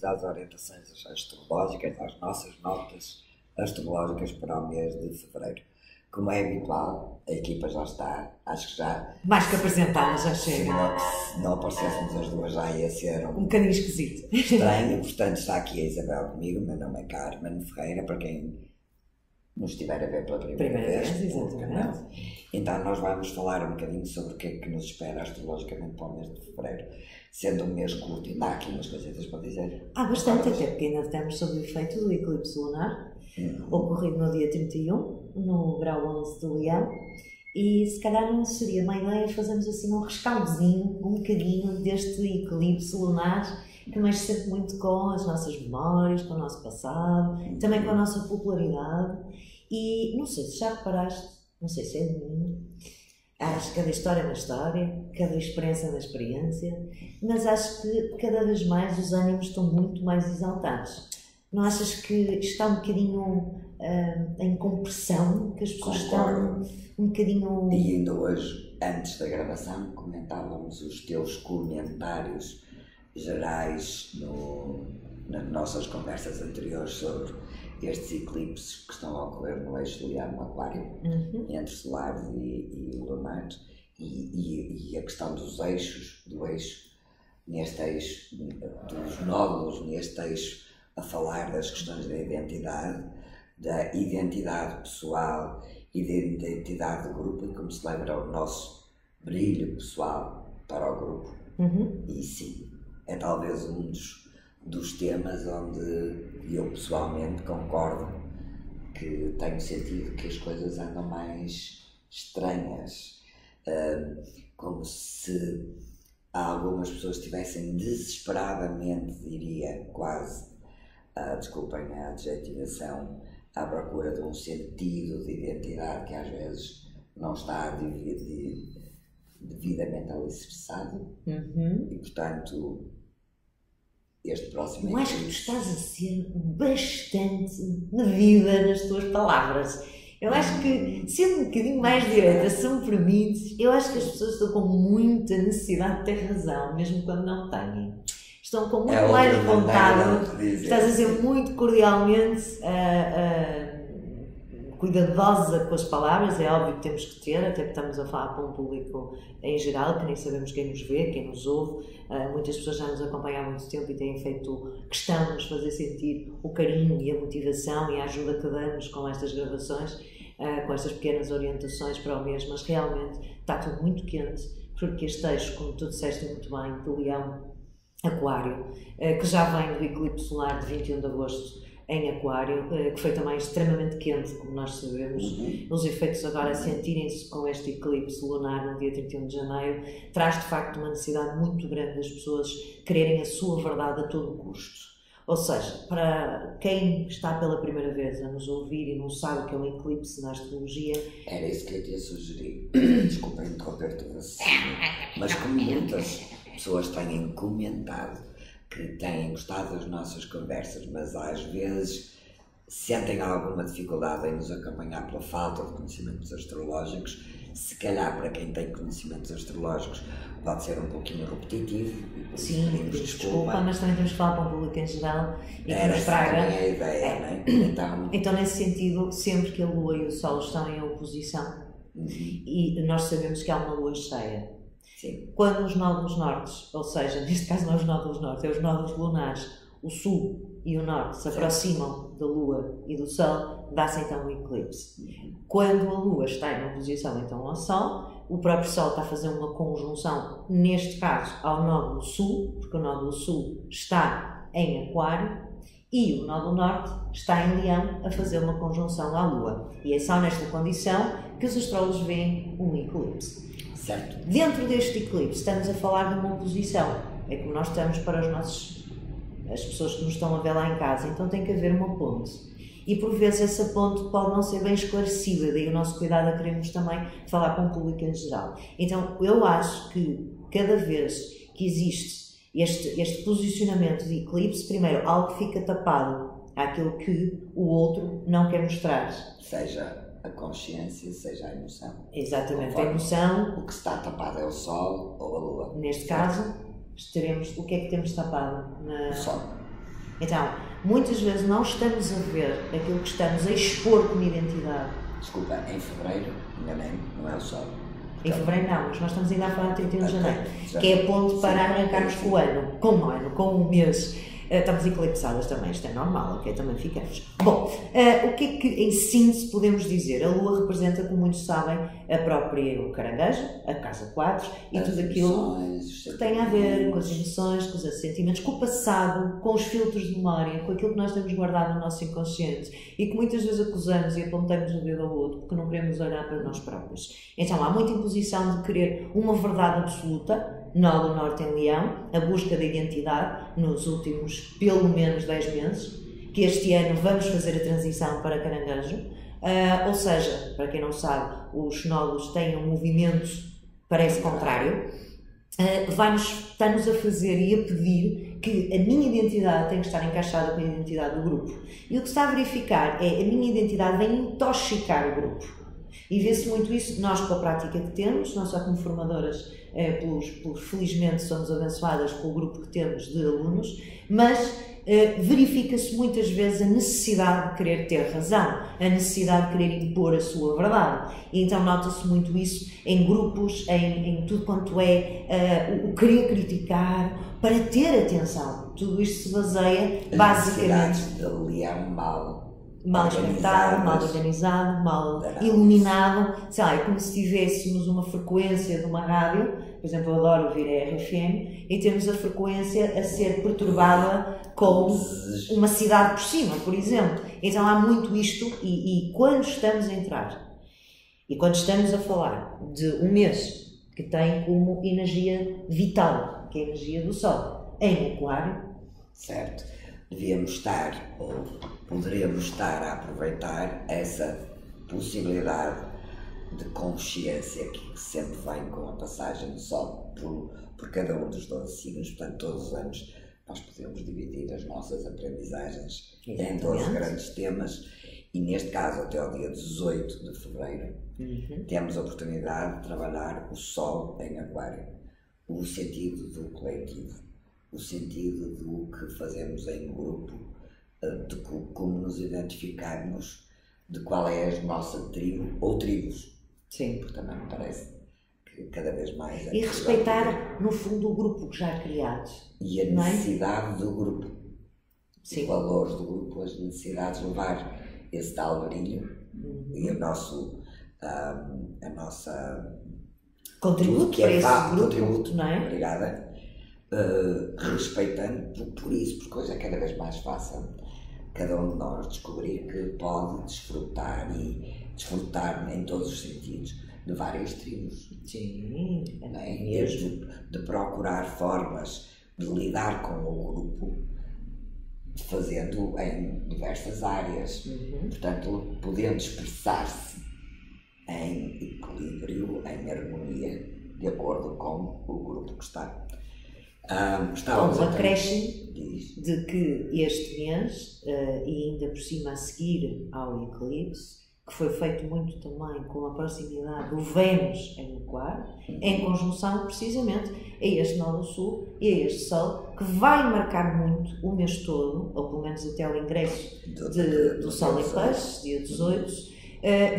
às orientações astrológicas, às nossas notas astrológicas para o mês de fevereiro. Como é habitual, a equipa já está, acho que já... Mais que apresentada, já chega. Se não aparecêssemos as duas já ia ser um bocadinho esquisito. Estranho, portanto está aqui a Isabel comigo, meu nome é Carmen Ferreira, para quem nos estiver a ver pela primeira vez. Exatamente. Então nós vamos falar um bocadinho sobre o que é que nos espera astrologicamente para o mês de fevereiro. Sendo um mês curto, ainda há aqui umas coisitas para dizer. Há bastante, até porque ainda estamos sob o efeito do eclipse lunar, ocorrido no dia 31, no grau 11 do Leão, e se calhar não seria má ideia fazermos assim um rescaldozinho, um bocadinho deste eclipse lunar, que mexe sempre muito com as nossas memórias, com o nosso passado, também com a nossa popularidade. E não sei se já reparaste, não sei se é de mim, acho que cada história é uma história, cada experiência é uma experiência, mas acho que cada vez mais os ânimos estão muito mais exaltados. Não achas que está um bocadinho em compressão, que as pessoas estão um bocadinho... E ainda hoje, antes da gravação, comentávamos os teus comentários gerais nas nossas conversas anteriores sobre estes eclipses que estão a ocorrer no eixo Leão no Aquário, entre solares e lunares, e a questão dos eixos, neste eixo, dos nódulos neste eixo, a falar das questões da identidade pessoal e da identidade do grupo, e como celebra o nosso brilho pessoal para o grupo. E sim, é talvez um dos temas onde eu pessoalmente concordo que tenho sentido que as coisas andam mais estranhas, como se algumas pessoas estivessem desesperadamente, diria quase, desculpem a adjetivação, à procura de um sentido de identidade que às vezes não está devidamente alicerçado, e portanto este próximo... Eu acho que tu estás a ser bastante medida nas tuas palavras. Eu acho que, sendo um bocadinho mais direta, se me permites, eu acho que as pessoas estão com muita necessidade de ter razão, mesmo quando não têm. Estão com muito mais vontade, estás a ser muito cordialmente cuidadosa com as palavras, é óbvio que temos que ter, até porque estamos a falar para um público em geral, que nem sabemos quem nos vê, quem nos ouve. Muitas pessoas já nos acompanham há muito tempo e têm feito questão de nos fazer sentir o carinho e a motivação e a ajuda que damos com estas gravações, com estas pequenas orientações para o mês, mas realmente está tudo muito quente, porque este eixo, como tu disseste muito bem, do Leão Aquário, que já vem do eclipse solar de 21 de agosto em Aquário, que foi também extremamente quente, como nós sabemos. Os efeitos agora a sentirem-se com este eclipse lunar no dia 31 de janeiro, traz de facto uma necessidade muito grande das pessoas quererem a sua verdade a todo custo. Ou seja, para quem está pela primeira vez a nos ouvir e não sabe o que é um eclipse na astrologia... Era isso que eu te ia sugerir. Desculpa interromper-te, mas como muitas pessoas têm comentado que têm gostado das nossas conversas, mas às vezes sentem alguma dificuldade em nos acompanhar pela falta de conhecimentos astrológicos, se calhar para quem tem conhecimentos astrológicos pode ser um pouquinho repetitivo. Sim, pedimos desculpa, mas também temos que falar para o público em geral e que nos traga. Era a ideia, não é? Então, nesse sentido, sempre que a Lua e o Sol estão em oposição, e nós sabemos que há uma Lua cheia, sim. Quando os nódulos nortes, ou seja, neste caso não é os nódulos norte, é os nódulos lunares, o Sul e o Norte se aproximam da Lua e do Sol, dá-se então um eclipse. Quando a Lua está em oposição então ao Sol, o próprio Sol está a fazer uma conjunção, neste caso, ao nódulo Sul, porque o nódulo Sul está em Aquário, e o nódulo Norte está em Leão a fazer uma conjunção à Lua. E é só nesta condição que os astrólogos veem um eclipse. Certo. Dentro deste eclipse estamos a falar de uma oposição, é como nós estamos para as pessoas que nos estão a ver lá em casa, então tem que haver uma ponte. E por vezes essa ponte pode não ser bem esclarecida, daí o nosso cuidado a queremos também falar com o público em geral. Então eu acho que cada vez que existe este posicionamento de eclipse, primeiro algo fica tapado àquilo que o outro não quer mostrar. Seja a consciência, seja a emoção. Exatamente, Conforme a emoção. O que está tapado é o Sol ou a Lua. Neste caso, teremos, o que é que temos tapado? O Sol. Então, muitas vezes não estamos a ver aquilo que estamos a expor como identidade. Desculpa, em fevereiro, enganei-me, não é o sol. Em fevereiro não, mas nós estamos ainda a falar de 31 de janeiro, que é ponto para arrancarmos com o ano, com o mês. Estamos eclipsadas também, isto é normal, ok? Também ficamos. Bom, o que é que em síntese podemos dizer? A Lua representa, como muitos sabem, a própria o caranguejo, a casa 4 e tudo aquilo que tem a ver com as emoções, com os sentimentos, com o passado, com os filtros de memória, com aquilo que nós temos guardado no nosso inconsciente e que muitas vezes acusamos e apontamos o dedo ao outro porque não queremos olhar para nós próprios. Então há muita imposição de querer uma verdade absoluta. Nó do Norte em Leão, a busca da identidade nos últimos pelo menos 10 meses, que este ano vamos fazer a transição para caranguejo, ou seja, para quem não sabe, os nódulos têm um movimento, parece contrário, está-nos a fazer e a pedir que a minha identidade tem que estar encaixada com a identidade do grupo. E o que se está a verificar é a minha identidade vem intoxicar o grupo. E vê-se muito isso, nós com a prática que temos, não só como formadoras, felizmente somos abençoadas pelo grupo que temos de alunos, mas verifica-se muitas vezes a necessidade de querer ter razão, a necessidade de querer impor a sua verdade. E então nota-se muito isso em grupos, em tudo quanto é o querer criticar, para ter atenção. Tudo isto se baseia basicamente... de leão mal despertado, mal organizado, mal iluminado, sei lá, é como se tivéssemos uma frequência de uma rádio, por exemplo, eu adoro ouvir a RFM, e temos a frequência a ser perturbada com uma cidade por cima, por exemplo. Então há muito isto, e quando estamos a entrar, e quando estamos a falar de um mês que tem como energia vital, que é a energia do Sol, em Aquário, certo? Devíamos estar, ou poderemos estar a aproveitar essa possibilidade de consciência que sempre vem com a passagem do Sol por cada um dos 12 signos. Portanto, todos os anos nós podemos dividir as nossas aprendizagens em 12 grandes temas e neste caso até ao dia 18 de fevereiro temos a oportunidade de trabalhar o Sol em Aquário, o sentido do coletivo, o sentido do que fazemos em grupo, de como nos identificarmos, de qual é a nossa tribo ou tribos. Sim. Porque também me parece que cada vez mais... E respeitar, no fundo, o grupo que já criados. E a necessidade do grupo. Sim. Os valores do grupo, as necessidades, levar esse tal brilho e a nossa... Contributo que é para esse grupo, contributo, não é? Obrigada. Respeitando por isso, porque hoje é cada vez mais fácil cada um de nós descobrir que pode desfrutar em todos os sentidos de várias tribos. Sim, não é? Mesmo de procurar formas de lidar com o grupo, fazendo em diversas áreas, portanto podendo expressar-se em equilíbrio, em harmonia, de acordo com o grupo que está. Com um acréscimo de que este mês, e ainda por cima a seguir ao eclipse, que foi feito muito também com a proximidade do Vênus em Aquário, em conjunção precisamente a este Nó do Sul e a este Sol, que vai marcar muito o mês todo, ou pelo menos até o ingresso do Sol em Peixes, dia 18,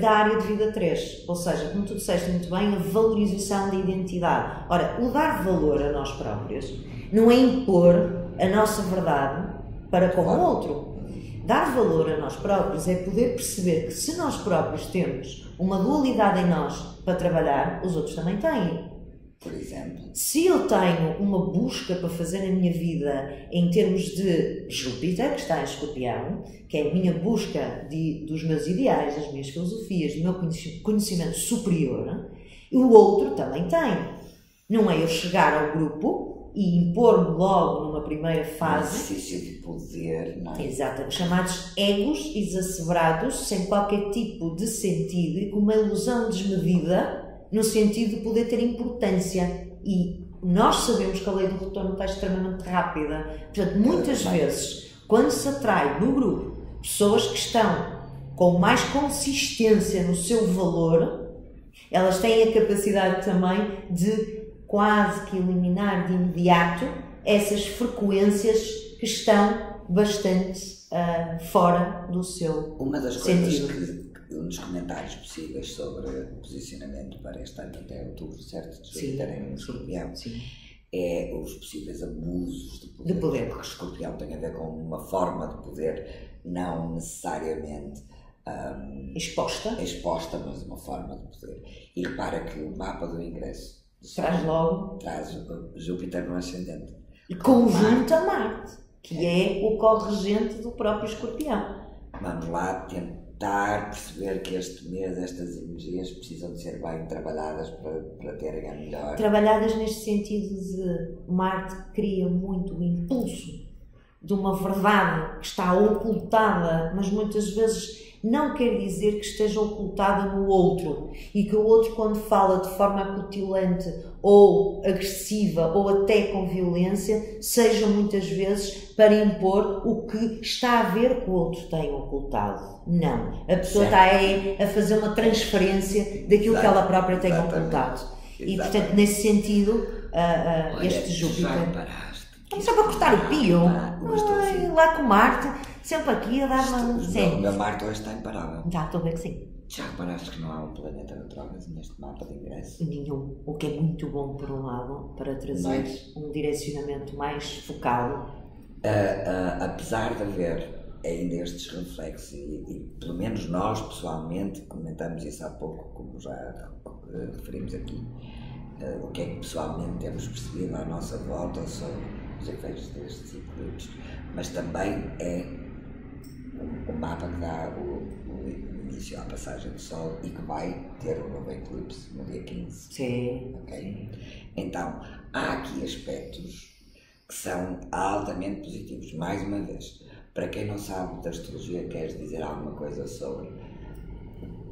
da área de vida 3, ou seja, como tu disseste muito bem, a valorização da identidade. Ora, o dar valor a nós próprios não é impor a nossa verdade para com o outro. Dar valor a nós próprios é poder perceber que se nós próprios temos uma dualidade em nós para trabalhar, os outros também têm. Por exemplo, se eu tenho uma busca para fazer na minha vida em termos de Júpiter, que está em Escorpião, que é a minha busca dos meus ideais, das minhas filosofias, do meu conhecimento superior, o outro também tem. Não é eu chegar ao grupo e impor-me logo numa primeira fase. Exercício de poder, não é? Exato, chamados egos exacerbados, sem qualquer tipo de sentido e com uma ilusão desmedida, no sentido de poder ter importância. E nós sabemos que a lei do retorno está extremamente rápida. Portanto, muitas vezes, quando se atrai no grupo pessoas que estão com mais consistência no seu valor, elas têm a capacidade também de quase que eliminar de imediato essas frequências que estão bastante fora do seu Uma das sentido. coisas um dos comentários possíveis sobre posicionamento para este ano até outubro, certo? De Júpiter em Escorpião, é os possíveis abusos de poder. Porque Escorpião tem a ver com uma forma de poder, não necessariamente exposta, mas uma forma de poder. E repara que o mapa do ingresso traz Júpiter no ascendente. E conjunto a Marte, que é o corregente do próprio Escorpião. Vamos lá tentar perceber que este mês estas energias precisam de ser bem trabalhadas para terem a melhor. Trabalhadas neste sentido de Marte cria muito o impulso de uma verdade que está ocultada, mas muitas vezes não quer dizer que esteja ocultada no outro e que o outro, quando fala de forma acutilante ou agressiva ou até com violência, seja muitas vezes para impor o que está a ver que o outro tem ocultado. Não. A pessoa está a fazer uma transferência daquilo que ela própria tem ocultado. E, portanto, nesse sentido, este Júpiter... Vamos só para cortar o pio. Lá com Marte, sempre aqui a dar-me... O meu Marte hoje está imparável. Já estou a ver que sim. Já reparaste que não há um planeta retrógrado neste mapa de ingresso? Nenhum. O que é muito bom, por um lado, para trazer um direcionamento mais focado. Apesar de haver ainda estes reflexos, e pelo menos nós, pessoalmente, comentamos isso há pouco, como já referimos aqui, o que é que pessoalmente temos percebido à nossa volta sobre os efeitos destes eclipses, mas também é o mapa que dá o início à passagem do Sol e que vai ter um novo eclipse no dia 15. Sim. Okay? Então, há aqui aspectos que são altamente positivos. Mais uma vez, para quem não sabe da astrologia, queres dizer alguma coisa sobre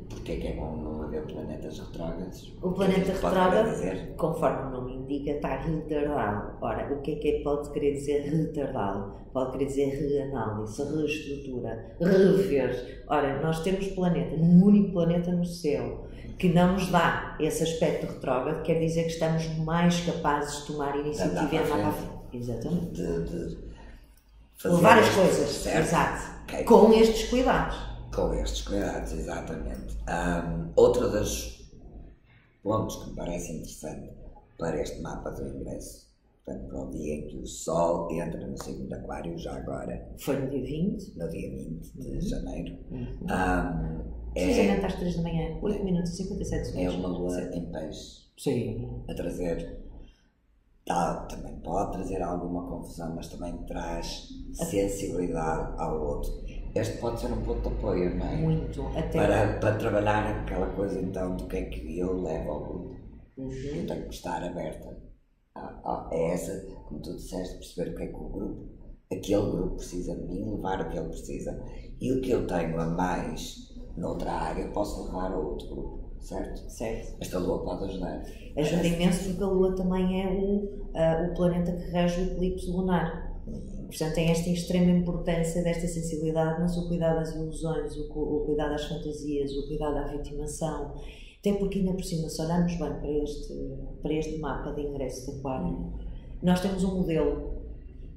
porque é que é bom não haver planetas retrógrados? O planeta retrógrado, conforme o nome indica, está retardado. Ora, o que é pode querer dizer retardado? Pode querer dizer reanálise, reestrutura, rever. Ora, nós temos planeta, um único planeta no céu, que não nos dá esse aspecto retrógrado, quer dizer que estamos mais capazes de tomar iniciativa e andar para a frente. Exatamente. Fazer várias coisas, certo? Exato. Okay. Com estes cuidados. Com estes cuidados, exatamente. Outro dos pontos que me parece interessante para este mapa do ingresso, portanto, para o dia em que o Sol entra no signo de Aquário, já agora. Foi no dia 20? No dia 20 de janeiro. Precisamente às 3 da manhã, 8 minutos e 57 segundos. É uma lua em peixe. Sim. A trazer. Também pode trazer alguma confusão, mas também traz sensibilidade ao outro. Este pode ser um ponto de apoio, não é? Muito, até para trabalhar aquela coisa então do que é que eu levo ao grupo. Eu tenho que estar aberta a essa, como tu disseste, perceber o que é que o grupo, aquele grupo precisa de mim, levar o que ele precisa, e o que eu tenho a mais noutra área eu posso levar a outro grupo, certo? Certo. Esta lua pode ajudar. Ajuda imenso porque a lua também é o planeta que rege o eclipse lunar. Portanto, tem esta extrema importância desta sensibilidade, mas o cuidado das ilusões, o cuidado das fantasias, o cuidado da vitimação. Até porque, ainda por cima, se olharmos bem para este mapa de ingresso de Aquário, nós temos um modelo,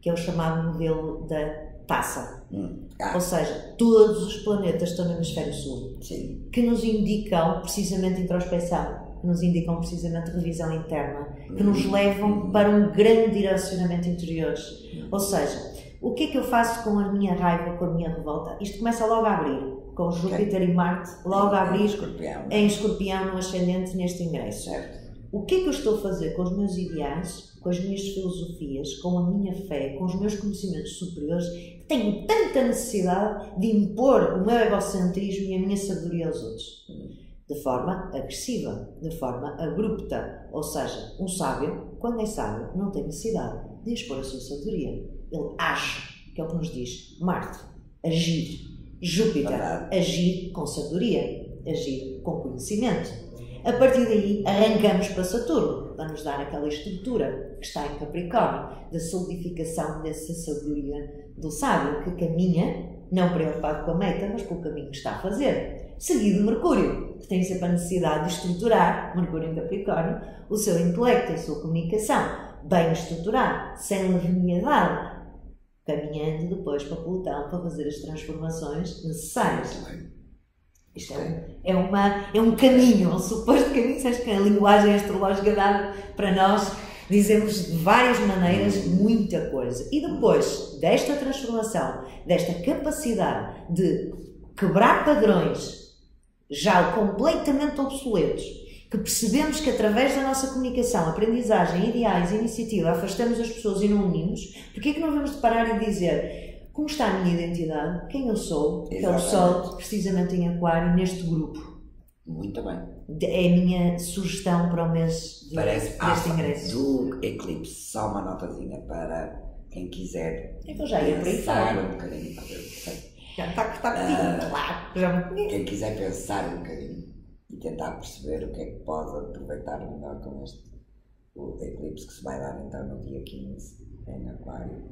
que é o chamado modelo da taça. Ou seja, todos os planetas estão no hemisfério sul. Sim. Que nos indicam precisamente introspeção, que nos indicam precisamente revisão interna, que nos levam para um grande direcionamento interior. Ou seja, o que é que eu faço com a minha raiva, com a minha revolta? Isto começa logo a abrir, com Júpiter e Marte, logo a abrir em Escorpião, no ascendente, neste ingresso. Certo. O que é que eu estou a fazer com os meus ideais, com as minhas filosofias, com a minha fé, com os meus conhecimentos superiores, que tenho tanta necessidade de impor o meu egocentrismo e a minha sabedoria aos outros? De forma agressiva, de forma abrupta. Ou seja, um sábio, quando é sábio, não tem necessidade de expor a sua sabedoria. Ele age, que é o que nos diz Marte. Agir. Júpiter. Agir com sabedoria. Agir com conhecimento. A partir daí, arrancamos para Saturno, para nos dar aquela estrutura que está em Capricórnio, da solidificação dessa sabedoria do sábio, que caminha, não preocupado com a meta, mas pelo caminho que está a fazer. Seguido de Mercúrio, que tem sempre a necessidade de estruturar, Mercúrio em Capricórnio, o seu intelecto, a sua comunicação, bem estruturado, sem leviandade. caminhando depois para Plutão para fazer as transformações necessárias. Isto é um caminho, um suposto caminho, sabes que a linguagem astrológica dá para nós, dizemos de várias maneiras muita coisa. E depois desta transformação, desta capacidade de quebrar padrões já completamente obsoletos, que percebemos que através da nossa comunicação, aprendizagem, ideais e iniciativa afastamos as pessoas e não unimos, porque é que não vamos parar e dizer como está a minha identidade, quem eu sou, que é o Sol, precisamente em Aquário, neste grupo. Muito bem. É a minha sugestão para o mês deste ingresso. Do eclipse, só uma notazinha para quem quiser já ia pensar um bocadinho. Já está pedindo, claro. Já me conheço. Quem quiser pensar um bocadinho e tentar perceber o que é que pode aproveitar melhor com o eclipse que se vai dar então no dia 15 em Aquário.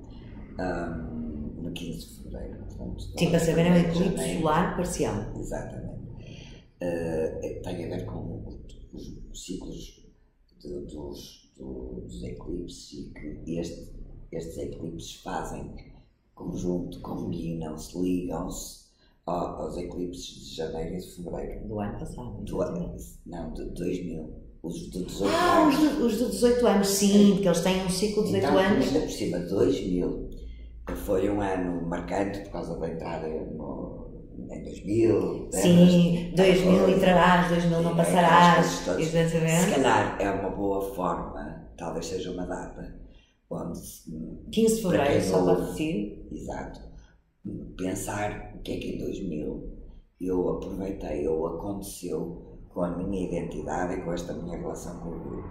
No 15 de fevereiro. Portanto, sim, para saber, é um eclipse solar parcial. Exatamente. Tem a ver com os ciclos dos eclipses e que estes eclipses fazem conjunto, combinam-se, ligam-se aos eclipses de janeiro e de fevereiro. Do ano passado. Não, de 2000. Os de 18 anos. Os de 18 anos, sim, porque eles têm um ciclo de 18 anos. Ainda por cima, 2000 foi um ano marcante por causa da entrada em 2000. Sim, 2000 entrarás, 2000 não passarás. Se calhar é uma boa forma, talvez seja uma data, onde 15 de fevereiro, só para repetir. Exato. Pensar o que é que em 2000 eu aproveitei ou aconteceu com a minha identidade e com esta minha relação com o grupo.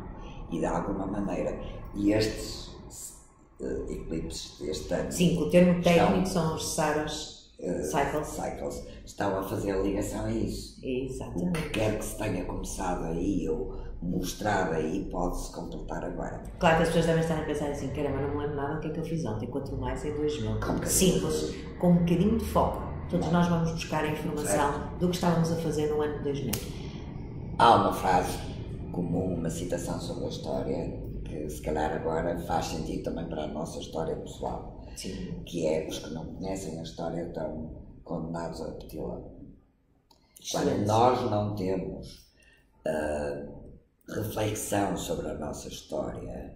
E de alguma maneira, e estes eclipses deste ano. Sim, o termo técnico são os Saros Cycles. Estão a fazer a ligação a isso. Exatamente. O que quer que se tenha começado aí ou mostrado aí pode-se completar agora. Claro que as pessoas devem estar a pensar assim: caramba, não me lembro nada do que é que eu fiz ontem, quanto mais em 2000. Simples, com um bocadinho de foco. Todos nós vamos buscar a informação do que estávamos a fazer no ano de 2000. Há uma frase comum, uma citação sobre a história, que se calhar agora faz sentido também para a nossa história pessoal. Sim. Que é: os que não conhecem a história estão condenados a repeti-la. Quando nós não temos reflexão sobre a nossa história,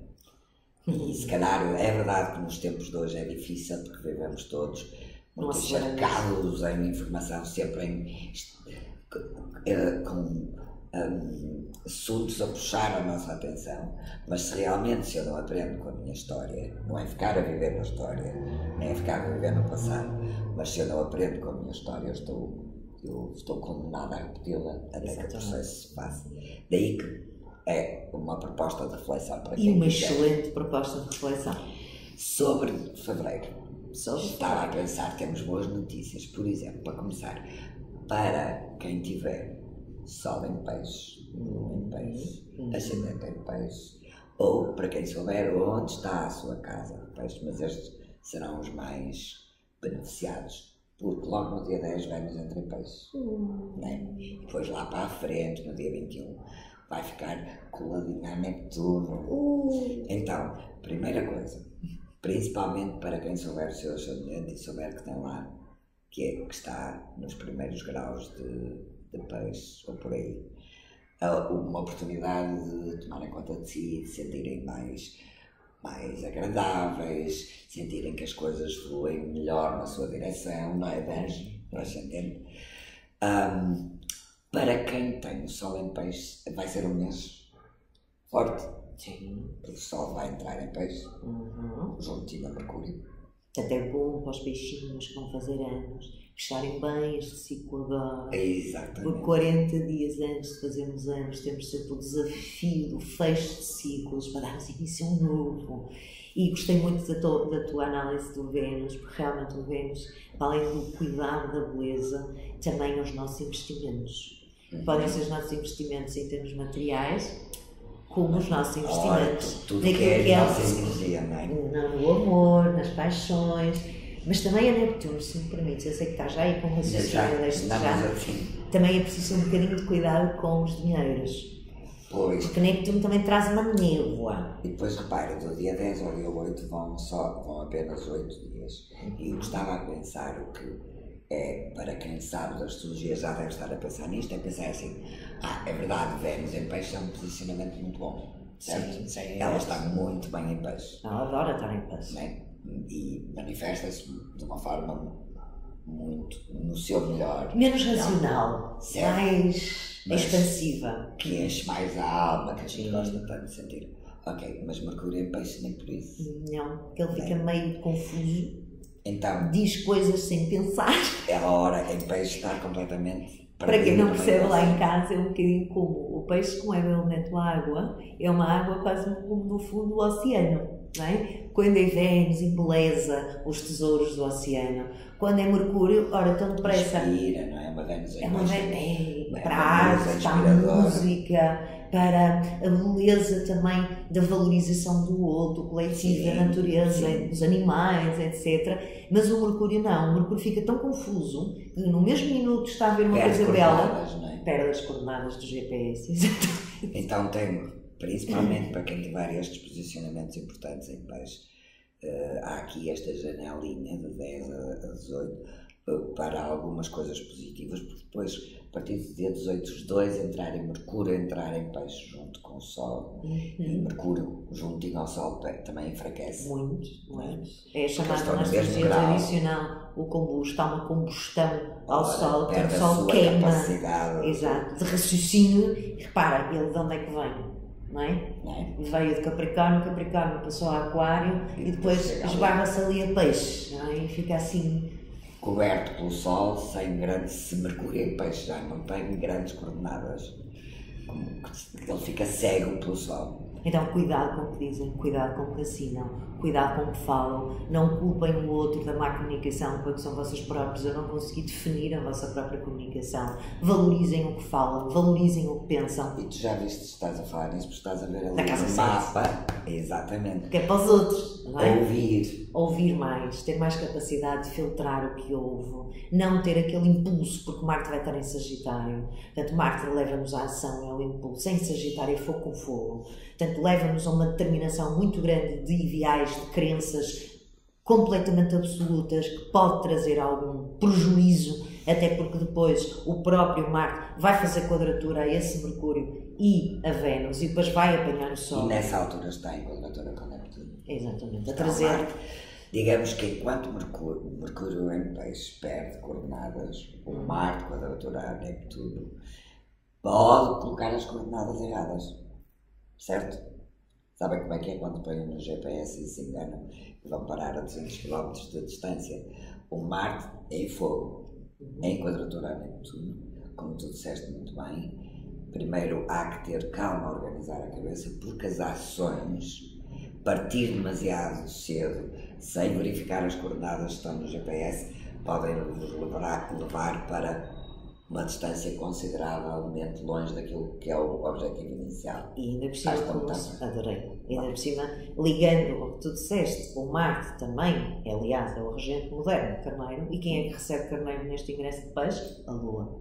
e se calhar é verdade que nos tempos de hoje é difícil porque vivemos todos muito cercados em informação, sempre com assuntos a puxar a nossa atenção, mas se eu não aprendo com a minha história, não é ficar a viver na história, nem é ficar a viver no passado, mas se eu não aprendo com a minha história, eu estou condenado a repeti-la até que o processo se faça. Daí que é uma proposta de reflexão para quem E uma excelente proposta de reflexão. Sobre fevereiro. Estava a pensar, temos boas notícias, por exemplo, para começar, para quem tiver Sol em Peixe, Lua em Peixe, Ascendente em Peixe, ou para quem souber onde está a sua casa de Peixe, mas estes serão os mais beneficiados, porque logo no dia 10 Vênus entra em Peixe, né? E depois lá para a frente, no dia 21, vai ficar coladinha a Neptuno. Então, primeira coisa, principalmente para quem souber o seu ascendente e souber que tem lá, que está nos primeiros graus de Peixe, ou por aí, uma oportunidade de tomarem conta de si, de sentirem mais agradáveis, sentirem que as coisas fluem melhor na sua direção, não é? Para ascendente. Para quem tem o Sol em Peixe, vai ser um mês forte. Sim. Porque o Sol vai entrar em Peixe, juntinho a Mercúrio. Portanto, é bom para os peixinhos que vão fazer anos fecharem bem este ciclo agora. Exatamente. Por 40 dias antes de fazermos anos, temos sempre o desafio do fecho de ciclos para darmos início a um novo. E gostei muito da tua análise do Vênus, porque realmente o Vênus, além do cuidado da beleza, também os nossos investimentos. Podem ser os nossos investimentos em termos materiais, como os nossos investimentos tudo que é a nossa energia, não é? No amor, nas paixões, mas também a Neptuno, se me permites, eu sei que estás já aí com o raciocínio, também é preciso um bocadinho de cuidado com os dinheiros. Pois. Porque Neptuno também traz uma névoa. E depois repara, do dia 10 ao dia 8 vão apenas 8 dias. E eu estava a pensar, o que é, para quem sabe da astrologia já deve estar a pensar nisto, é pensar assim, é verdade, Vênus em peixe é um posicionamento muito bom, certo? Sim, ela está muito bem em peixe. Ela adora estar em peixe. Né? E manifesta-se de uma forma muito no seu melhor. Menos racional, certo? Mais expansiva. Que enche mais a alma, que a gente gosta tanto de sentir. Ok, mas Mercúrio em peixe nem por isso. Não, ele fica meio confuso. Então, diz coisas sem pensar. É a hora em peixe estar completamente... Para quem não percebe, lá em casa é um bocadinho como o peixe, como é o elemento água, é uma água quase como no fundo do oceano, não é? Quando é Vênus, embeleza os tesouros do oceano. Quando é Mercúrio, ora, tão depressa. Inspira, não é? Uma Vênus em peixe. Para a arte, para a música, para a beleza também da valorização do outro, do coletivo, da natureza, dos animais, etc. Mas o Mercúrio não. O Mercúrio fica tão confuso que no mesmo minuto está a ver uma coisa bela. Perde as coordenadas do GPS, exatamente. Então tem, principalmente para quem tiver estes posicionamentos importantes em peixe, há aqui esta janelinha de 10 a 18 para algumas coisas positivas, porque depois, a partir do dia 18, os dois entrarem, Mercúrio entrar em peixe junto com o Sol, e Mercúrio juntinho ao Sol também enfraquece. Muito. É chamado na astrologia tradicional o combusto, há uma combustão ao Sol, que o Sol queima. Exato, de raciocínio. E repara, ele de onde é que vem? Não é? Veio de Capricórnio passou a Aquário e depois esbarra-se ali a peixe, não é? E fica assim coberto pelo Sol, sem grandes, se Mercúrio em peixe já não tem grandes coordenadas, ele fica cego pelo Sol. Então cuidado com o que dizem, cuidado com o que assinam, cuidado com o que falam, não culpem o outro da má comunicação, porque são vocês próprios a não conseguir definir a vossa própria comunicação. Valorizem o que falam, valorizem o que pensam. E tu já viste, estás a falar nisso, porque estás a ver ali no mapa, exatamente. Que é para os outros, não é? Ouvir mais, ter mais capacidade de filtrar o que ouve, não ter aquele impulso, porque Marte vai estar em Sagitário. Portanto, Marte leva-nos à ação, é o impulso. Em Sagitário é fogo com fogo. Portanto, leva-nos a uma determinação muito grande de ideais, de crenças completamente absolutas, que pode trazer algum prejuízo, até porque depois o próprio Marte vai fazer quadratura a esse Mercúrio e a Vênus, e depois vai apanhar o Sol. E nessa altura está em quadratura com Neptuno. Exatamente, a trazer... Marte, digamos que enquanto Mercúrio em peixe perde coordenadas, o Marte quadratura a Neptuno pode colocar as coordenadas erradas. Certo? Sabem como é que é quando põem no GPS e se enganam e vão parar a 200 km de distância? O Marte é em fogo, em quadratura a Neptuno, como tu disseste muito bem. Primeiro há que ter calma a organizar a cabeça, porque as ações, partir demasiado cedo, sem verificar as coordenadas que estão no GPS, podem nos levar para uma distância consideravelmente longe daquilo que é o objetivo inicial. E ainda por cima, adorei, ainda por cima, ligando o que tu disseste, o Marte também, aliás, é o regente moderno de Carneiro, e quem é que recebe Carneiro neste ingresso de peixe? A Lua.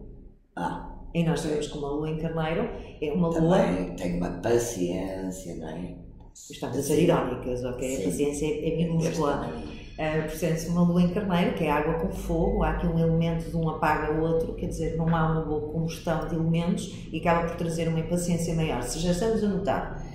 E nós sabemos que uma Lua em Carneiro é uma Lua... Também tem uma paciência, não é? Estamos a ser irónicas, ok? Sim. A paciência é minúscula. Portanto, uma Lua em Carneiro, que é água com fogo, há aqui um elemento de um apaga o outro, quer dizer, não há uma boa combustão de elementos e acaba por trazer uma impaciência maior. Se já estamos a notar,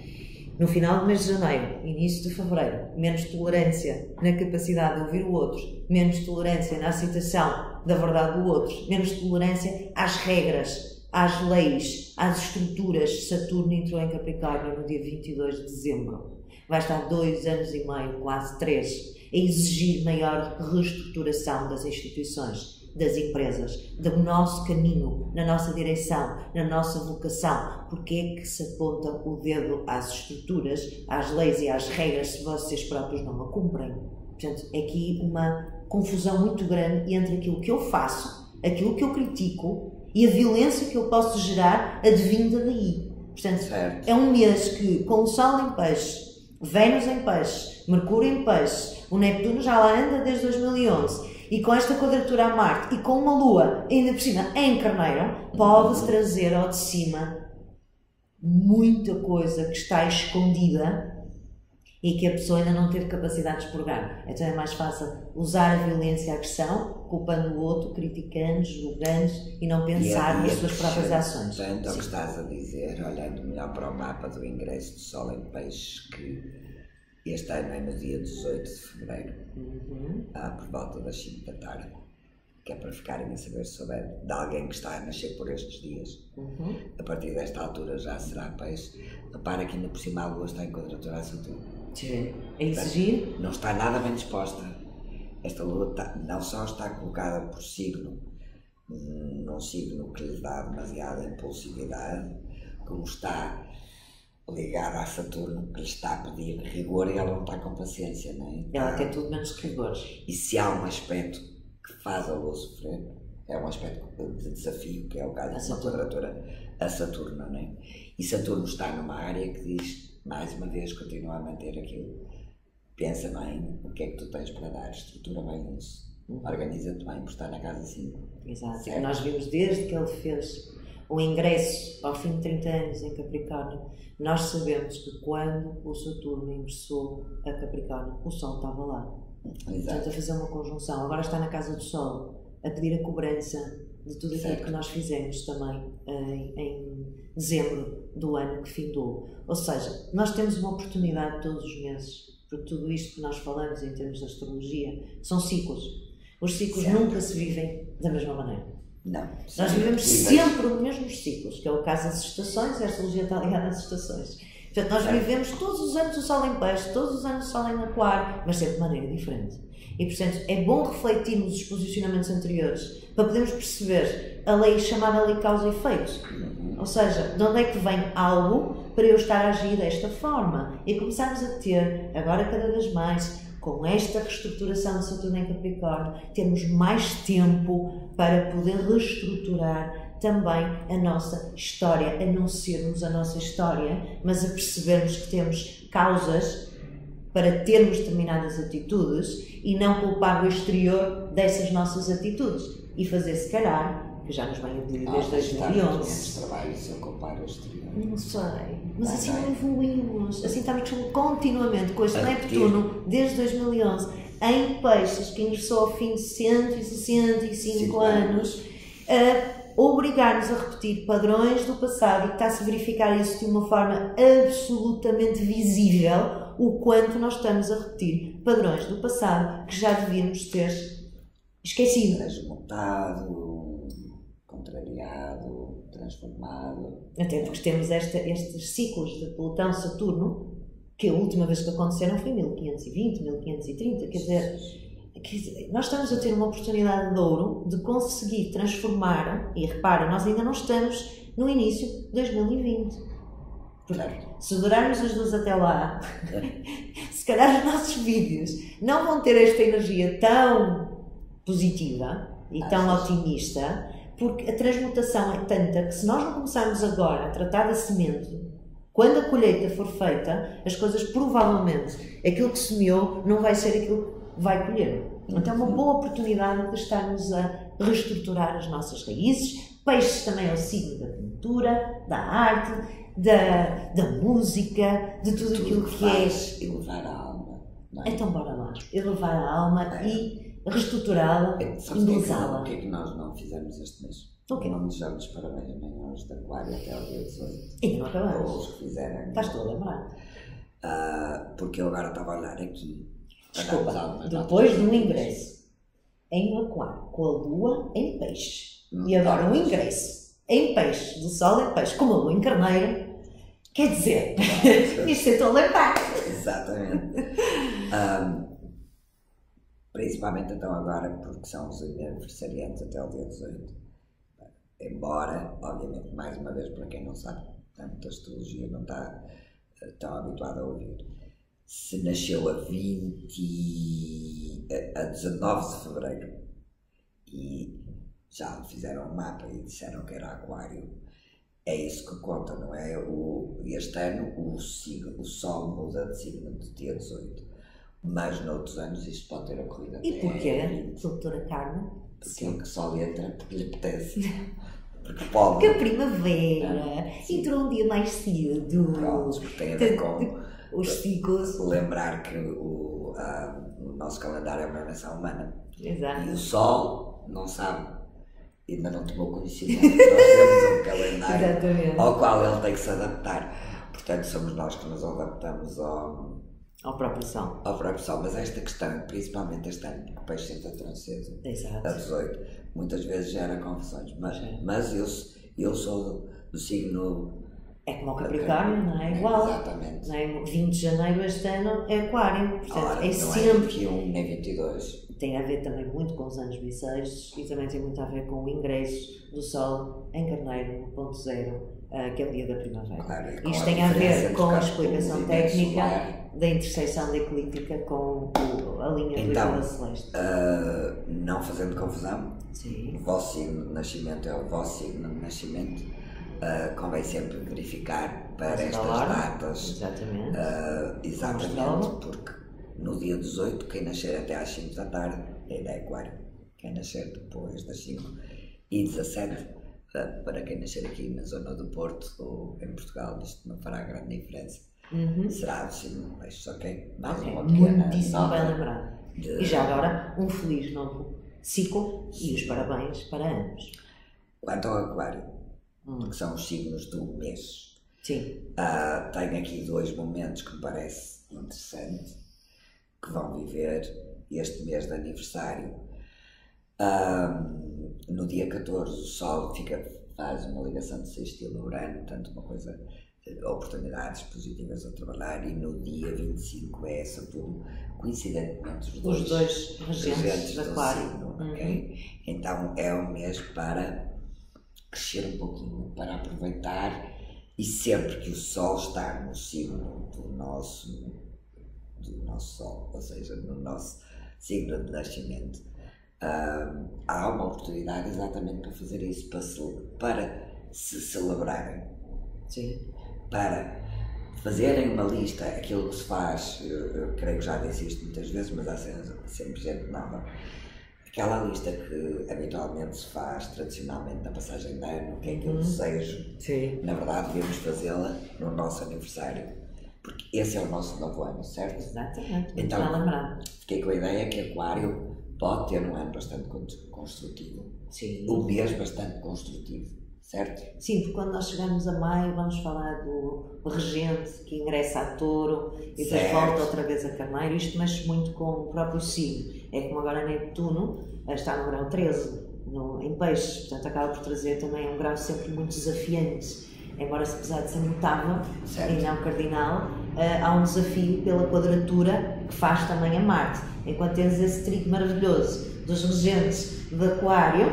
no final do mês de janeiro, início de fevereiro, menos tolerância na capacidade de ouvir o outro, menos tolerância na aceitação da verdade do outro, menos tolerância às regras, às leis, às estruturas. Saturno entrou em Capricórnio no dia 22 de dezembro. Vai estar 2 anos e meio, quase 3, a exigir maior reestruturação das instituições, das empresas, do nosso caminho, na nossa direção, na nossa vocação. Porque é que se aponta o dedo às estruturas, às leis e às regras se vocês próprios não a cumprem? Portanto, é aqui uma confusão muito grande entre aquilo que eu faço, aquilo que eu critico e a violência que eu posso gerar advinda daí. Portanto, certo. É um mês que, com o Sol em peixe, Vênus em peixe, Mercúrio em peixe, o Neptuno já lá anda desde 2011, e com esta quadratura a Marte e com uma Lua ainda por cima em Carneiro, pode-se trazer ao de cima muita coisa que está escondida e que a pessoa ainda não teve capacidade de expurgar. Então é mais fácil usar a violência e a agressão, culpando o outro, criticando, julgando e não pensar nas suas próprias ações. Portanto, o que estás a dizer, olhando melhor para o mapa do ingresso do Sol em Peixes, que este ano é no dia 18 de fevereiro, por volta das 5 da tarde, que é para ficarem a saber se souber de alguém que está a nascer por estes dias. A partir desta altura já será Peixe. Repara que ainda por cima a Lua está em quadratura a Saturno. É exigir? Não está nada bem disposta. Esta Lua não só está colocada por signo, num signo que lhe dá demasiada impulsividade, como está ligada a Saturno, que lhe está a pedir rigor e ela não está com paciência, não é? Ela quer tudo menos rigor. E se há um aspecto que faz a Lua sofrer, é um aspecto de desafio, que é o caso de uma quadratura a Saturno, não é? E Saturno está numa área que diz, mais uma vez, continua a manter aquilo. Pensa bem o que é que tu tens para dar, estrutura bem isso, organiza-te bem por estar na casa 5. Exato. Certo? Nós vimos desde que ele fez o ingresso ao fim de 30 anos em Capricórnio, nós sabemos que quando o Saturno ingressou a Capricórnio, o Sol estava lá. Portanto, a fazer uma conjunção. Agora está na casa do Sol, a pedir a cobrança de tudo aquilo que nós fizemos também em dezembro do ano que findou. Ou seja, nós temos uma oportunidade todos os meses, porque tudo isto que nós falamos em termos de astrologia são ciclos. Os ciclos nunca se vivem da mesma maneira. Não. Nós vivemos sempre os mesmos ciclos, que é o caso das estações, a astrologia está ligada às estações. Portanto, nós vivemos todos os anos o Sol em Peixe, todos os anos o Sol em Aquário, mas sempre de maneira diferente. E, portanto, é bom refletirmos os posicionamentos anteriores para podermos perceber a lei chamada lei causa e efeito. Ou seja, de onde é que vem algo para eu estar a agir desta forma? E começarmos a ter, agora cada vez mais, com esta reestruturação de Saturno em Capricórnio, temos mais tempo para poder reestruturar também a nossa história, a não sermos a nossa história, mas a percebermos que temos causas para termos determinadas atitudes e não culpar o exterior dessas nossas atitudes e fazer, se calhar, que já nos vem a pedir desde 2011. Trabalho se eu culpar o exterior. Não sei, mas assim não evoluímos, assim estamos continuamente com este Neptuno desde 2011 em Peixes, que ingressou ao fim de 165 anos, a obrigar-nos a repetir padrões do passado, e está-se a verificar isso de uma forma absolutamente visível, o quanto nós estamos a repetir padrões do passado que já devíamos ter esquecido. Desmontado, contrariado, transformado. Até porque temos estes ciclos de Plutão-Saturno, que a última vez que aconteceram foi em 1520, 1530, quer dizer, nós estamos a ter uma oportunidade de ouro de conseguir transformar, e repara, nós ainda não estamos no início de 2020. Portanto, se durarmos as duas até lá, se calhar os nossos vídeos não vão ter esta energia tão positiva e tão otimista, porque a transmutação é tanta que se nós não começarmos agora a tratar da semente, quando a colheita for feita, as coisas provavelmente, aquilo que semeou não vai ser aquilo que vai colher. Então é uma boa oportunidade de estarmos a reestruturar as nossas raízes. Peixes também é o signo da pintura, da arte, da música, de tudo aquilo que é elevar a alma, não é? Então bora lá, elevar a alma e reestruturá-la, embelezá-la. O que é que nós não fizemos este mês? Não desejamos parabéns nem aos da Aquário até ao dia 18. Ainda não acabamos. Ou os que fizeram. Estás-te a lembrar? Porque eu agora estava a olhar aqui. Desculpa, depois de um ingresso em Aquário, com a Lua em Peixe, e agora um ingresso em Peixe, do Sol em Peixe, com a Lua em Carneiro, quer dizer, isto eu estou a lembrar. Exatamente. Principalmente então agora, porque são os aniversariantes até o dia 18. Embora, obviamente, mais uma vez, para quem não sabe, tanto a astrologia não está tão habituada a ouvir, se nasceu a 19 de fevereiro e já fizeram um mapa e disseram que era Aquário, é isso que conta, não é? Este ano o Sol muda de signo do dia 18, mas noutros anos isto pode ter ocorrido até. E porquê, doutora Carmen? Porque o Sol entra porque lhe apetece. Porque a primavera entrou um dia mais cedo. Pronto, porque tem a ver com os ciclos. Lembrar que o nosso calendário é uma invenção humana. Exato. E o Sol não sabe, ainda não tomou conhecimento. Nós temos um calendário Exatamente. ao qual ele tem que se adaptar. Portanto, somos nós que nos adaptamos ao próprio Sol. Mas esta questão, principalmente este ano, que o peixe entra tão cedo, Exato. a 18, muitas vezes gera confusões. Mas eu sou do signo. É como o Capricórnio, não é igual. Exatamente. Não é? 20 de janeiro este ano é Aquário. Portanto, é não sempre. É 21 nem 22. Tem a ver também muito com os anos bissextos e também tem muito a ver com o ingresso do Sol em Carneiro, no ponto zero, que é o dia da primavera. Claro, isto tem a ver com a explicação técnica da intersecção da eclíptica com a linha do Equador Celeste. Não fazendo confusão, sim. O vosso signo de nascimento é o vosso signo de nascimento. Convém sempre verificar para estas datas. Exatamente, porque no dia 18, quem nascer até às 5 da tarde é da Aquário. Quem nascer depois das 5 e 17, para quem nascer aqui na zona do Porto ou em Portugal, isto não fará grande diferença. Será do signo de Peixes, ok? Mais uma pequena muitíssimo bem lembrado. E já agora, um feliz novo ciclo e os parabéns para ambos. Quanto ao Aquário, que são os signos do mês, sim. Tenho aqui 2 momentos que me parece interessante, que vão viver este mês de aniversário. No dia 14 o Sol faz uma ligação de sextil a Urano, portanto uma coisa, oportunidades positivas a trabalhar, e no dia 25 é Saturno, coincidentemente os dois regentes do Aquário. Okay? Então é um mês para crescer um pouquinho, para aproveitar, e sempre que o Sol está no signo do nosso Sol, ou seja, no nosso signo de nascimento, há uma oportunidade exatamente para fazer isso, para se celebrarem. Sim. Para fazerem uma lista, aquilo que se faz, eu creio que já disse isto muitas vezes, mas há sempre gente nova, aquela lista que habitualmente se faz tradicionalmente na passagem de ano, que é aquele desejo. Sim. Na verdade devemos fazê-la no nosso aniversário, porque esse é o nosso novo ano, certo? Exatamente, então, bem lembrado. Fiquei com a ideia que Aquário pode ter um ano bastante construtivo. Sim. Um mês bastante construtivo, certo? Sim, porque quando nós chegamos a maio vamos falar do regente que ingressa a Touro e depois volta outra vez a Carneiro. Isto mexe muito com o próprio signo. É como agora Neptuno está no grau 13, em Peixes, portanto acaba por trazer também um grau sempre muito desafiante. Embora apesar de ser mutável e não cardinal, há um desafio pela quadratura que faz também a Marte. Enquanto temos esse trio maravilhoso dos regentes de Aquário,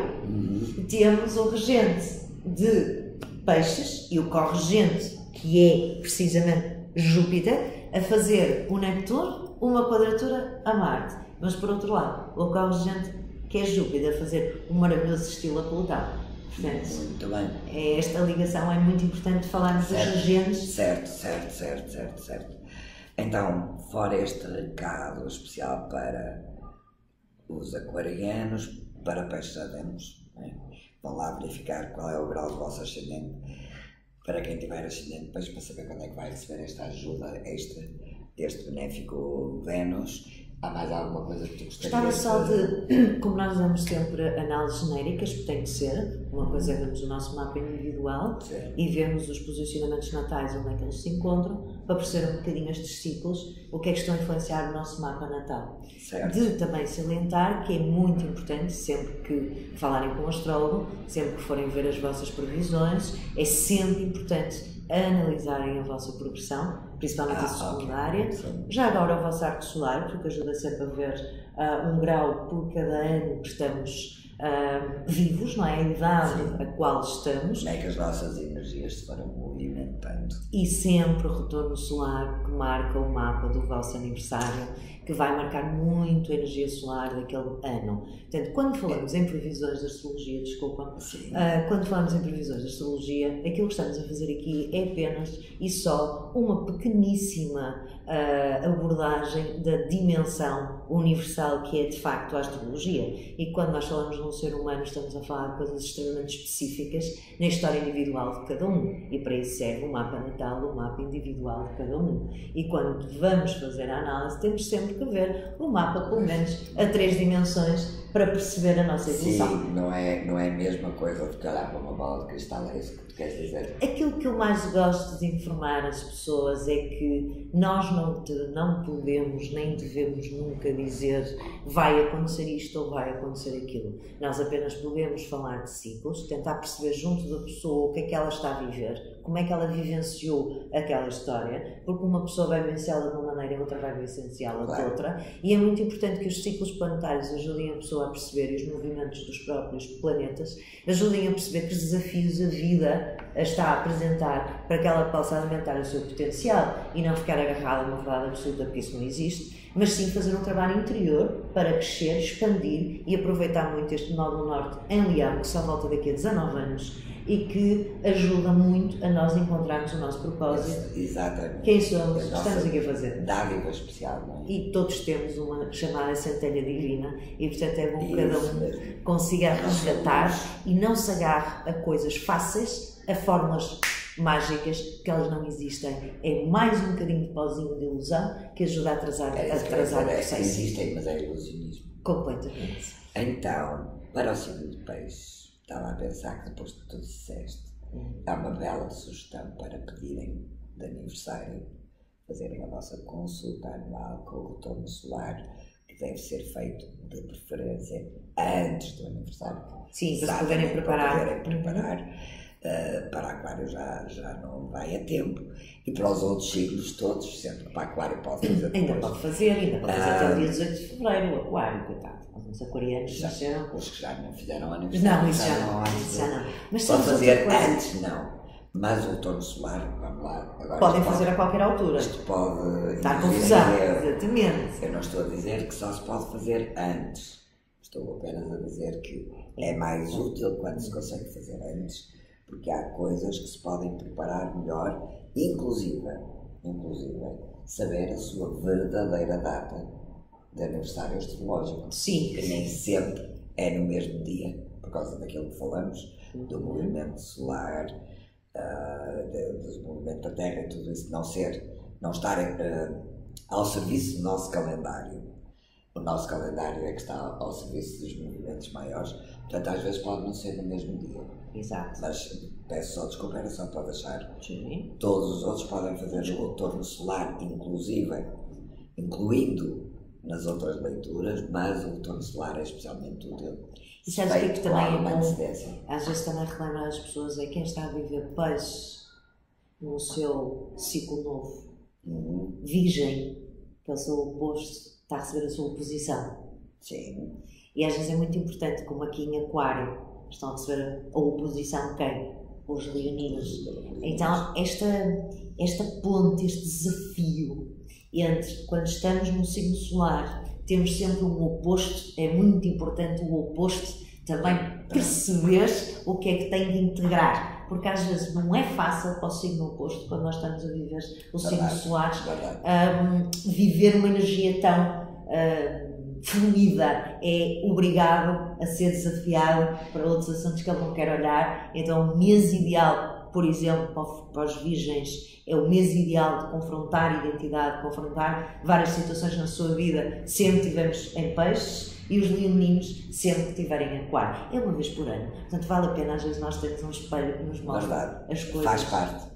temos o regente de Peixes e o corregente, que é precisamente Júpiter, a fazer o Neptuno uma quadratura a Marte. Mas por outro lado, o corregente, que é Júpiter, a fazer um maravilhoso estilo a Plutão. Portanto, muito bem. Esta ligação é muito importante falarmos dos regentes. Certo. Então, fora este recado especial para os aquarianos, para Peixes já demos, né? Vão lá verificar qual é o grau do vosso ascendente, para quem tiver ascendente Peixes, para saber quando é que vai receber esta ajuda extra deste benéfico Vênus. Há mais alguma coisa que tu gostarias de Gostava só de, como nós damos sempre análises genéricas, porque tem que ser, uma coisa é vermos o nosso mapa individual. Sim. E vermos os posicionamentos natais, onde é que eles se encontram, para perceber um bocadinho estes ciclos, o que é que estão a influenciar o nosso mapa natal. Certo. De também salientar que é muito importante, sempre que falarem com o astrólogo, sempre que forem ver as vossas previsões, é sempre importante analisarem a vossa progressão, principalmente a secundária, okay. Já agora o vosso arco solar, porque ajuda sempre a ver um grau por cada ano que estamos vivos, não é? A idade a qual estamos. É que as nossas energias se foram movimentando. E sempre o retorno solar que marca o mapa do vosso aniversário, que vai marcar muito a energia solar daquele ano. Portanto, quando falamos em previsões da astrologia, quando falamos em previsões da astrologia, aquilo que estamos a fazer aqui é apenas e só uma pequeníssima abordagem da dimensão universal que é de facto a astrologia. E quando nós falamos num num ser humano estamos a falar de coisas extremamente específicas na história individual de cada um. E para isso serve o mapa natal, o mapa individual de cada um. E quando vamos fazer a análise, temos sempre que ver o mapa, pelo menos, a 3 dimensões, para perceber a nossa evolução. Sim, não é a mesma coisa do que olhar para uma bola de cristal, é isso que tu queres dizer? Aquilo que eu mais gosto de informar as pessoas é que nós não podemos nem devemos nunca dizer vai acontecer isto ou vai acontecer aquilo. Nós apenas podemos falar de ciclos, tentar perceber junto da pessoa o que é que ela está a viver, como é que ela vivenciou aquela história, porque uma pessoa vai vivenciá-la de uma maneira e outra vai vivenciá-la de outra, e é muito importante que os ciclos planetários ajudem a pessoa a perceber, e os movimentos dos próprios planetas ajudem a perceber que os desafios a vida a está a apresentar para que ela possa alimentar o seu potencial e não ficar agarrada a uma verdade absoluta, porque isso não existe, mas sim fazer um trabalho interior para crescer, expandir e aproveitar muito este Nódulo Norte em Leão, que só volta daqui a 19 anos e que ajuda muito a nós encontrarmos o nosso propósito. Exatamente. Quem somos, estamos aqui a fazer. Dádiva especial, não é? E todos temos uma chamada centelha divina e, portanto, é bom que cada um consiga resgatar e não se agarre a coisas fáceis, a fórmulas mágicas, que elas não existem. É mais um bocadinho de pozinho de ilusão que ajuda a atrasar o processo. Existem, mas é ilusionismo. Completamente. Então, para o signo de peixe, estava a pensar que depois de tudo disseste, há uma bela sugestão para pedirem de aniversário, fazerem a vossa consulta anual com o retorno solar, que deve ser feito de preferência antes do aniversário. Sim, para se poderem preparar. Para poderem preparar. Para Aquário já não vai a tempo, e para os outros signos todos, sendo que para Aquário pode fazer depois. Ainda pode fazer até o dia 18 de fevereiro, o Aquário, coitado. Os aquarianos nasceram. Os que já não fizeram aniversário. Não, isso já não. Mas pode fazer antes, não. Mas o retorno solar, vamos lá. Agora podem fazer a qualquer altura. Isto pode. Está confusão, exatamente. Eu não estou a dizer que só se pode fazer antes. Estou apenas a dizer que é mais útil quando se consegue fazer antes, porque há coisas que se podem preparar melhor, inclusive saber a sua verdadeira data de aniversário astrológico. Sim. Que nem sempre é no mesmo dia, por causa daquilo que falamos, do movimento solar, do movimento da Terra e tudo isso, não estar ao serviço do nosso calendário. O nosso calendário é que está ao serviço dos movimentos maiores, portanto às vezes pode não ser no mesmo dia. Exato. Mas peço só desculpa, era só para deixar. Sim. Todos os outros podem fazer o retorno solar, incluindo nas outras leituras, mas o retorno solar é especialmente útil. E sabes o que também é bom? Às vezes também relembrar as pessoas é quem está a viver peixe no seu ciclo novo. Virgem, que é o seu oposto, está a receber a sua oposição. Sim. E às vezes é muito importante, como aqui em Aquário, estão a receber a oposição quem? Os leoninos. Então, esta ponte, este desafio entre quando estamos no signo solar, temos sempre um oposto, é muito importante o oposto também perceber o que é que tem de integrar, porque às vezes não é fácil para o signo oposto, quando nós estamos a viver o signo solar, viver uma energia tão fluida, é obrigado a ser desafiado para outros assuntos que ele não quer olhar. Então o mês ideal, por exemplo, para os virgens, é o mês ideal de confrontar identidade, confrontar várias situações na sua vida, sempre estivermos em peixes, e os leoninos sempre que estiverem em Aquário. É uma vez por ano. Portanto, vale a pena, às vezes, nós termos um espelho que nos mostra as coisas. Faz parte.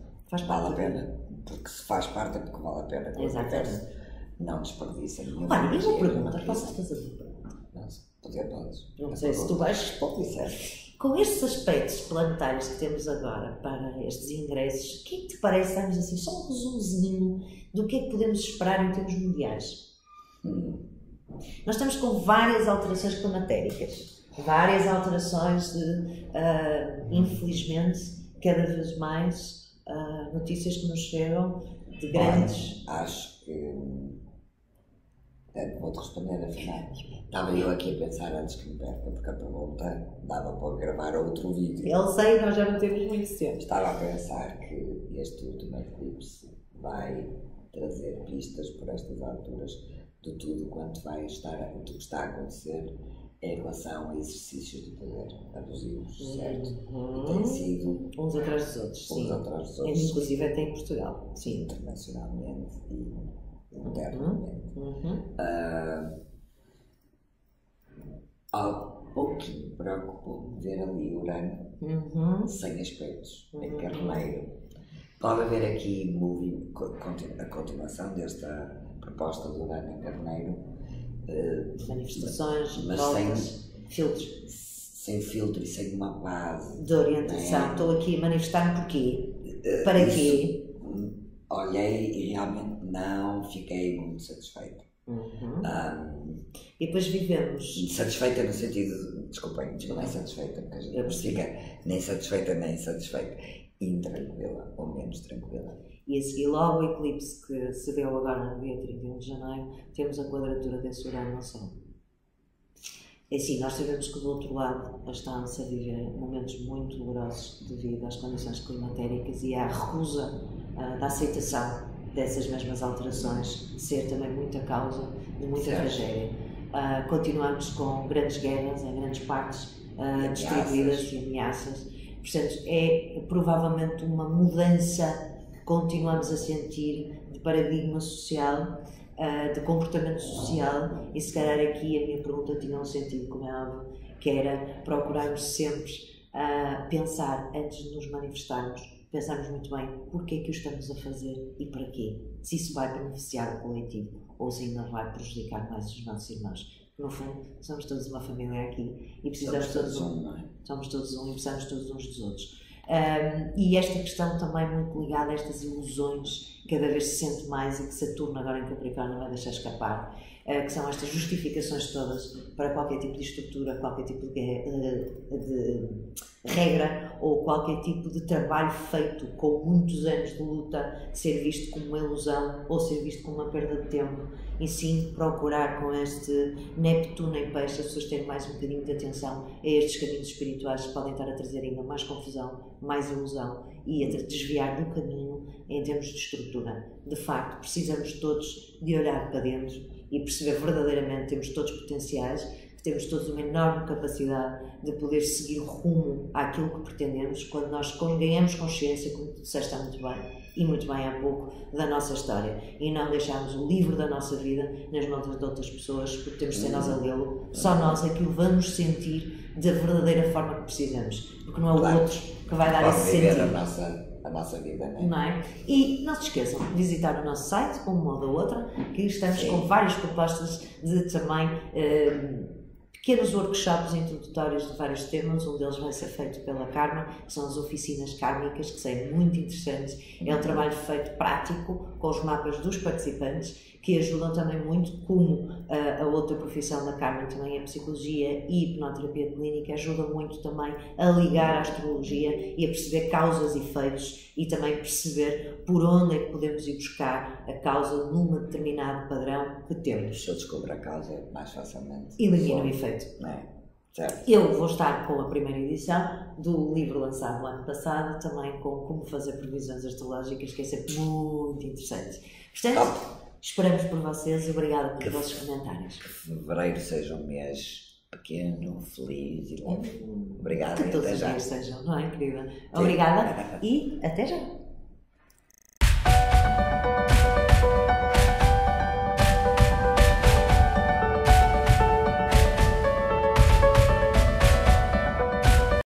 Vale a pena. Porque se faz parte é porque vale a pena. Exatamente. Não desperdiça nenhuma. Olha, e uma pergunta, posso-te fazer uma pergunta? Podes. Não sei se tu vais responder. Com estes aspectos planetários que temos agora para estes ingressos, o que é que te parece, darmos assim, só um resumozinho do que é que podemos esperar em termos mundiais? Nós estamos com várias alterações climatéricas, várias alterações de, infelizmente, cada vez mais notícias que nos chegam de grandes... Acho que... Vou-te responder afinal. Estava eu aqui a pensar antes que me perca, porque a pergunta dava para gravar outro vídeo. Eu sei, nós já não temos muito tempo. Estava a pensar que este último eclipse vai trazer pistas por estas alturas de tudo quanto vai estar, tudo que está a acontecer em relação a exercícios de poder abusivos, certo? E tem sido uns atrás dos outros, sim. Atrás dos outros. Inclusive até em Portugal. Sim, internacionalmente e internamente. Há pouquinho preocupou-me ver ali Urano sem aspectos, em Carneiro. Pode haver aqui a continuação desta proposta do Urano em Carneiro. Manifestações, mas voltas, filtros. Sem filtro e sem uma base. De orientação. Estou aqui a manifestar-me porquê? Para quê? Olhei e realmente não fiquei muito satisfeita. E depois vivemos. Satisfeita no sentido, desculpem, não é satisfeita, porque a gente fica nem satisfeita nem insatisfeita, intranquila ou menos tranquila. E a seguir logo o eclipse que se deu agora no dia 31 de janeiro, temos a quadratura desse Urano ao Sol. É assim, nós sabemos que do outro lado está-se a viver momentos muito dolorosos devido às condições climatéricas e à recusa da aceitação dessas mesmas alterações ser também muita causa de muita tragédia. Continuamos com grandes guerras em grandes partes distribuídas e ameaças. Portanto, é provavelmente uma mudança que continuamos a sentir de paradigma social, de comportamento social, e se calhar aqui a minha pergunta tinha um sentido, como é óbvio, que era procurarmos sempre pensar antes de nos manifestarmos, pensarmos muito bem porque é que o estamos a fazer e para quê, se isso vai beneficiar o coletivo ou se ainda vai prejudicar mais os nossos irmãos. No fundo, somos todos uma família aqui e precisamos todos somos todos um e precisamos todos uns dos outros. E esta questão também muito ligada a estas ilusões, cada vez se sente mais e que Saturno agora em Capricórnio não vai deixar escapar, que são estas justificações todas para qualquer tipo de estrutura, qualquer tipo de regra ou qualquer tipo de trabalho feito com muitos anos de luta ser visto como uma ilusão ou ser visto como uma perda de tempo, e sim procurar com este Neptuno em Peixe as pessoas terem mais um bocadinho de atenção a estes caminhos espirituais que podem estar a trazer ainda mais confusão, mais ilusão e a desviar do caminho em termos de estrutura. De facto, precisamos todos de olhar para dentro e perceber verdadeiramente que temos todos potenciais, que temos todos uma enorme capacidade de poder seguir rumo àquilo que pretendemos quando nós ganhamos consciência, como tu disseste há muito bem, e muito bem há pouco, da nossa história e não deixarmos o livro da nossa vida nas mãos de outras pessoas, porque temos de ser nós a lê-lo, só nós é que o vamos sentir da verdadeira forma que precisamos, porque não é o outro que vai dar esse sentido. A nossa vida, não é? E não se esqueçam de visitar o nosso site, uma ou da outra, que estamos com várias propostas de também pequenos workshops introdutórios de vários temas. Um deles vai ser feito pela Karma, que são as oficinas kármicas, que são muito interessantes. É um trabalho feito prático, com os mapas dos participantes, que ajudam também muito, como a outra profissão da Karma também é psicologia e hipnoterapia clínica, ajuda muito também a ligar a astrologia e a perceber causas e efeitos e também perceber por onde é que podemos ir buscar a causa num determinado padrão que temos. Se eu descubro a causa mais facilmente. Elimina o efeito. Certo. Eu vou estar com a primeira edição do livro lançado no ano passado, também com como fazer previsões astrológicas, que é sempre muito interessante. Portanto, esperamos por vocês. Obrigada pelos vossos comentários. Que fevereiro seja um mês pequeno, feliz e leve. Obrigada e até já. Que todos os dias sejam, não é, querida? Obrigada e até já.